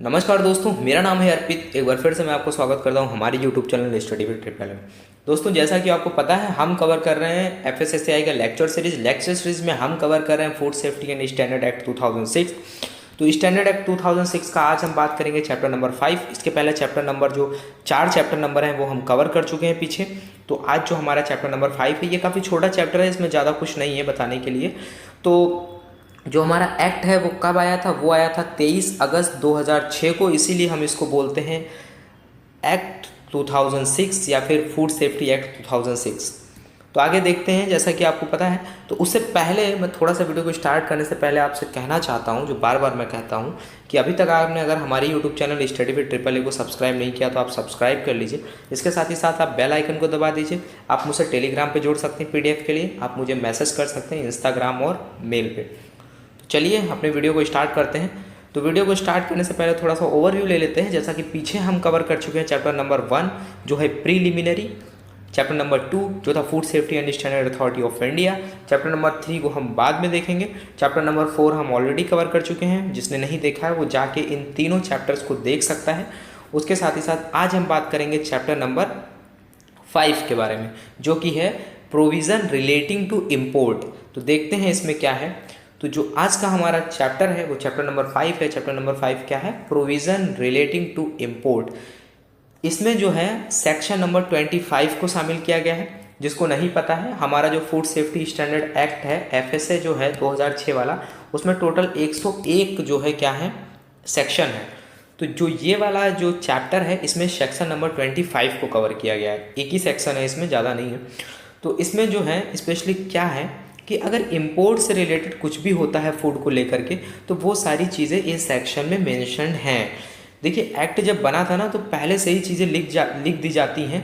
नमस्कार दोस्तों, मेरा नाम है अर्पित। एक बार फिर से मैं आपको स्वागत करता हूं हमारे YouTube channel study with triple में। दोस्तों, जैसा कि आपको पता है, हम कवर कर रहे हैं एफएसएसएआई का लेक्चर सीरीज में हम कवर कर रहे हैं food safety and standard act 2006। तो स्टैंडर्ड एक्ट 2006 का आज हम बात करेंगे चैप्टर नंबर 5। इसके पहले चैप्टर नंबर जो 4 चैप्टर नंबर हैं वो हम कवर कर चुके हैं पीछे। तो आज जो हमारा चैप्टर नंबर 5 है, ये काफ़ी छोटा चैप्टर है, इसमें ज़्यादा कुछ नहीं है बताने के लिए। तो जो हमारा एक्ट है वो कब आया था? वो आया था 23 अगस्त 2006 को, इसीलिए हम इसको बोलते हैं एक्ट 2006 या फिर फूड सेफ्टी एक्ट 2006। तो आगे देखते हैं। जैसा कि आपको पता है, तो उससे पहले मैं थोड़ा सा वीडियो को स्टार्ट करने से पहले आपसे कहना चाहता हूं, जो बार बार मैं कहता हूं, कि अभी तक आपने अगर हमारे YouTube channel study with triple A को सब्सक्राइब नहीं किया तो आप सब्सक्राइब कर लीजिए। इसके साथ ही साथ आप बेल आइकन को दबा दीजिए। आप मुझसे टेलीग्राम पे जुड़ सकते हैं पीडीएफ के लिए, आप मुझे मैसेज कर सकते हैं इंस्टाग्राम और मेल पे। चलिए अपने वीडियो को स्टार्ट करते हैं। तो वीडियो को स्टार्ट करने से पहले थोड़ा सा ओवरव्यू ले लेते हैं। जैसा कि पीछे हम कवर कर चुके हैं चैप्टर नंबर 1 जो है प्रीलिमिनरी, चैप्टर नंबर 2 जो था food safety and standard authority of India, chapter number 3 को हम बाद में देखेंगे, चैप्टर नंबर 4 हम ऑलरेडी कवर कर चुके हैं। जिसने नहीं देखा है वो जाके इन तीनों चैप्टर्स को देख सकता है। उसके साथ ही साथ आज हम बात करेंगे चैप्टर नंबर 5 के बारे में, जो कि है प्रोविज़न रिलेटिंग टू इम्पोर्ट। तो देखते हैं इसमें क्या है। तो जो आज का हमारा चैप्टर है वो चैप्टर नंबर 5 है। चैप्टर नंबर 5 क्या है? Provision relating to import. इसमें जो है सेक्शन नंबर 25 को शामिल किया गया है। जिसको नहीं पता है, हमारा जो फूड सेफ्टी स्टैंडर्ड एक्ट है एफएसए जो है 2006 वाला, उसमें टोटल 101 जो है क्या है सेक्शन है। तो जो ये वाला जो चैप्टर है इसमें सेक्शन नंबर 25 को कवर किया गया है। एक ही सेक्शन है, इसमें ज़्यादा नहीं है। तो इसमें जो है स्पेशली क्या है कि अगर इंपोर्ट से रिलेटेड कुछ भी होता है फूड को लेकर के, तो वो सारी चीज़ें इस सेक्शन में मेंशन्ड हैं। देखिए, एक्ट जब बना था ना, तो पहले से ही चीज़ें लिख दी जाती हैं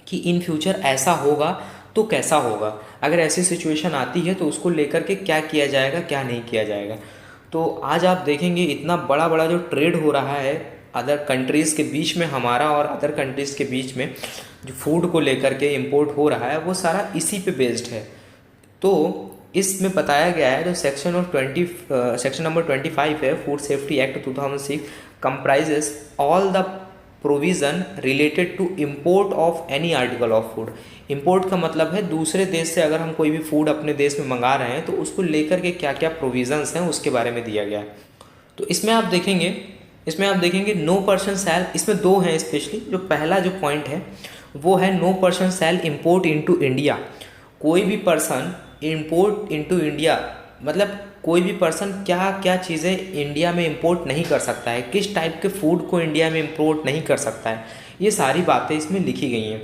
कि इन फ्यूचर ऐसा होगा तो कैसा होगा, अगर ऐसी सिचुएशन आती है तो उसको लेकर के क्या किया जाएगा, क्या नहीं किया जाएगा। तो आज आप देखेंगे इतना बड़ा बड़ा जो ट्रेड हो रहा है अदर कंट्रीज़ के बीच में, हमारा और अदर कंट्रीज़ के बीच में जो फूड को लेकर के इंपोर्ट हो रहा है, वो सारा इसी पे बेस्ड है। तो इसमें बताया गया है, जो सेक्शन नंबर 25 है food safety act 2006 comprises all the provision related to import of any article of food. Import का मतलब है दूसरे देश से अगर हम कोई भी फूड अपने देश में मंगा रहे हैं तो उसको लेकर के क्या क्या प्रोविज़न्स हैं उसके बारे में दिया गया है। तो इसमें आप देखेंगे नो पर्सन सेल, इसमें दो हैं स्पेशली। जो पहला जो पॉइंट है वो है no person sell import into India. कोई भी पर्सन इम्पोर्ट इनटू इंडिया, मतलब कोई भी पर्सन क्या क्या चीज़ें इंडिया में इंपोर्ट नहीं कर सकता है, किस टाइप के फूड को इंडिया में इंपोर्ट नहीं कर सकता है, ये सारी बातें इसमें लिखी गई हैं।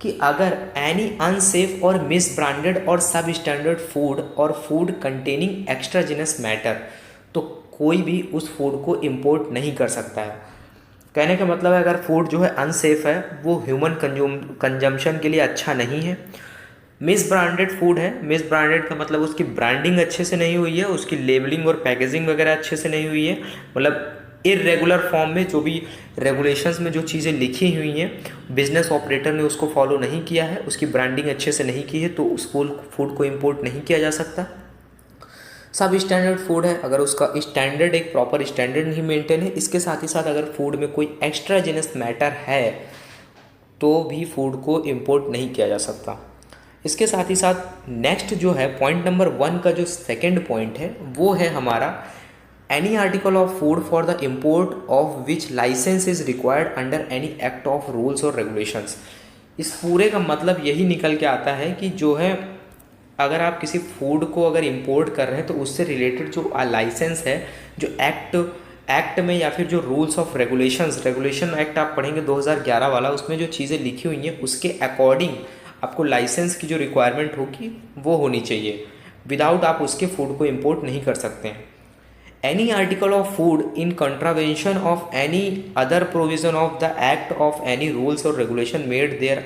कि अगर एनी अनसेफ और मिस ब्रांडेड और सब स्टैंडर्ड फूड और फूड कंटेनिंग एक्स्ट्राजिनस मैटर, तो कोई भी उस फूड को इंपोर्ट नहीं कर सकता है। कहने का मतलब है अगर फूड जो है अनसेफ है, वो ह्यूमन कंजम्पशन के लिए अच्छा नहीं है। मिस ब्रांडेड फूड है, मिस ब्रांडेड का मतलब उसकी ब्रांडिंग अच्छे से नहीं हुई है, उसकी लेबलिंग और पैकेजिंग वगैरह अच्छे से नहीं हुई है, मतलब इरेगुलर फॉर्म में जो भी रेगुलेशंस में जो चीज़ें लिखी हुई हैं बिजनेस ऑपरेटर ने उसको फॉलो नहीं किया है, उसकी ब्रांडिंग अच्छे से नहीं की है, तो उस फूड को इंपोर्ट नहीं किया जा सकता। सब स्टैंडर्ड फूड है, अगर उसका स्टैंडर्ड एक प्रॉपर स्टैंडर्ड नहीं मेंटेन है, इसके साथ ही साथ अगर फूड में कोई एक्स्ट्राजिनस मैटर है तो भी फूड को इंपोर्ट नहीं किया जा सकता। इसके साथ ही साथ नेक्स्ट जो है पॉइंट नंबर 1 का जो सेकंड पॉइंट है वो है हमारा any article of food for the import of which licence is required under any act of rules और रेगुलेशंस। इस पूरे का मतलब यही निकल के आता है कि जो है अगर आप किसी फूड को अगर इंपोर्ट कर रहे हैं तो उससे रिलेटेड जो लाइसेंस है, जो एक्ट में या फिर जो रूल्स ऑफ रेगुलेशन एक्ट आप पढ़ेंगे 2011 वाला, उसमें जो चीज़ें लिखी हुई हैं उसके अकॉर्डिंग आपको लाइसेंस की जो रिक्वायरमेंट होगी वो होनी चाहिए। विदाउट आप उसके फूड को इंपोर्ट नहीं कर सकते हैं। Any article of food in contravention of any other provision of the act of any rules और रेगुलेशन मेड देयर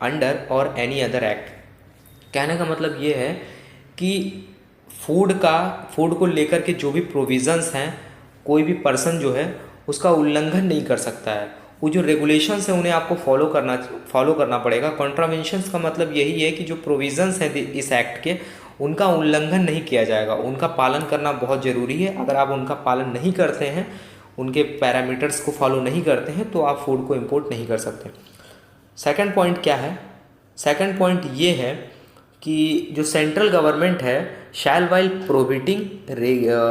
अंडर और एनी अदर एक्ट। कहने का मतलब ये है कि फूड को लेकर के जो भी प्रोविजंस हैं कोई भी पर्सन जो है उसका उल्लंघन नहीं कर सकता है। वो जो रेगुलेशंस हैं उन्हें आपको फॉलो करना पड़ेगा। कॉन्ट्रावेंशंस का मतलब यही है कि जो प्रोविजंस हैं इस एक्ट के उनका उल्लंघन नहीं किया जाएगा, उनका पालन करना बहुत ज़रूरी है। अगर आप उनका पालन नहीं करते हैं उनके पैरामीटर्स को फॉलो नहीं करते हैं तो आप फूड को इम्पोर्ट नहीं कर सकते। सेकंड पॉइंट क्या है? सेकंड पॉइंट ये है कि जो सेंट्रल गवर्नमेंट है शैल वाइल प्रोहिबिटिंग,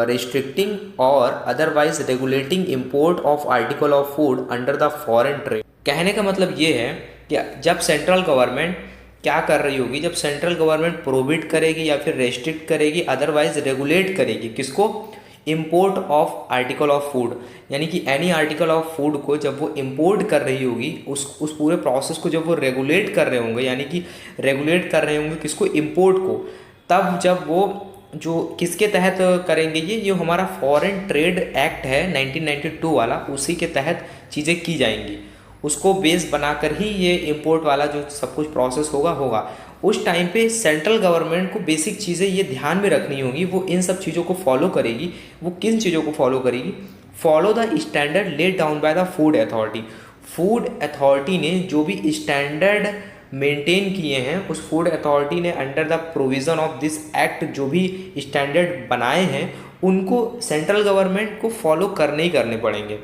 रेस्ट्रिक्टिंग और otherwise regulating import of article of food under the foreign trade. कहने का मतलब ये है कि जब सेंट्रल गवर्नमेंट क्या कर रही होगी, जब सेंट्रल गवर्नमेंट प्रोहिबिट करेगी या फिर रेस्ट्रिक्ट करेगी, अदरवाइज रेगुलेट करेगी, किसको? Import of article of food, यानी कि एनी आर्टिकल ऑफ फूड को जब वो इम्पोर्ट कर रही होगी, उस पूरे प्रोसेस को जब वो रेगुलेट कर रहे होंगे, यानी कि रेगुलेट कर रहे होंगे किसको? इम्पोर्ट को। तब जब वो जो किसके तहत करेंगे, ये हमारा फॉरेन ट्रेड एक्ट है 1992 वाला, उसी के तहत चीज़ें की जाएंगी। उसको बेस बनाकर ही ये इम्पोर्ट वाला जो सब कुछ प्रोसेस होगा। उस टाइम पे सेंट्रल गवर्नमेंट को बेसिक चीज़ें ये ध्यान में रखनी होगी, वो इन सब चीज़ों को फॉलो करेगी। वो किन चीज़ों को फॉलो करेगी? Follow the standard laid down by the food authority. Food authority ने जो भी स्टैंडर्ड मेंटेन किए हैं, उस फूड अथॉरिटी ने under the provision of this act जो भी स्टैंडर्ड बनाए हैं, उनको सेंट्रल गवर्नमेंट को फॉलो करने ही करने पड़ेंगे।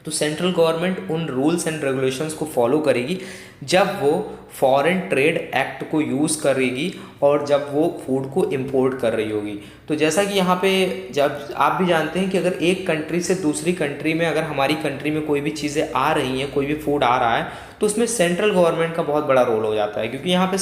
तो सेंट्रल गवर्नमेंट उन रूल्स एंड रेगुलेशंस को फॉलो करेगी जब वो फॉरेन ट्रेड एक्ट को यूज़ करेगी और जब वो फूड को इंपोर्ट कर रही होगी। तो जैसा कि यहाँ पे जब आप भी जानते हैं कि अगर एक कंट्री से दूसरी कंट्री में, अगर हमारी कंट्री में कोई भी चीज़ें आ रही हैं, कोई भी फूड आ रहा है, तो उसमें सेंट्रल गवर्नमेंट का बहुत बड़ा रोल हो जाता है, क्योंकि यहाँ पे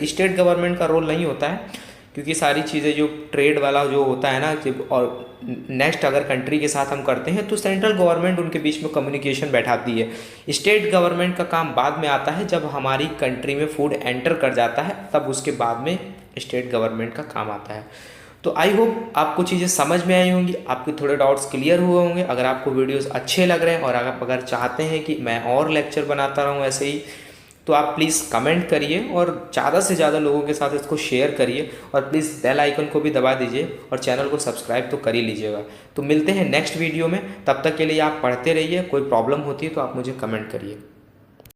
स्टेट गवर्नमेंट का रोल नहीं होता है, क्योंकि सारी चीज़ें जो ट्रेड वाला जो होता है ना, जब और नेक्स्ट अगर कंट्री के साथ हम करते हैं तो सेंट्रल गवर्नमेंट उनके बीच में कम्युनिकेशन बैठाती है। स्टेट गवर्नमेंट का काम बाद में आता है, जब हमारी कंट्री में फूड एंटर कर जाता है तब उसके बाद में स्टेट गवर्नमेंट का काम आता है। तो आई होप आपको चीज़ें समझ में आई होंगी, आपके थोड़े डाउट्स क्लियर हुए होंगे। अगर आपको वीडियोस अच्छे लग रहे हैं और आप अगर चाहते हैं कि मैं और लेक्चर बनाता रहूँ ऐसे ही, तो आप प्लीज़ कमेंट करिए और ज़्यादा से ज़्यादा लोगों के साथ इसको शेयर करिए, और प्लीज़ बेल आइकन को भी दबा दीजिए और चैनल को सब्सक्राइब तो कर ही लीजिएगा। तो मिलते हैं नेक्स्ट वीडियो में, तब तक के लिए आप पढ़ते रहिए। कोई प्रॉब्लम होती है तो आप मुझे कमेंट करिए।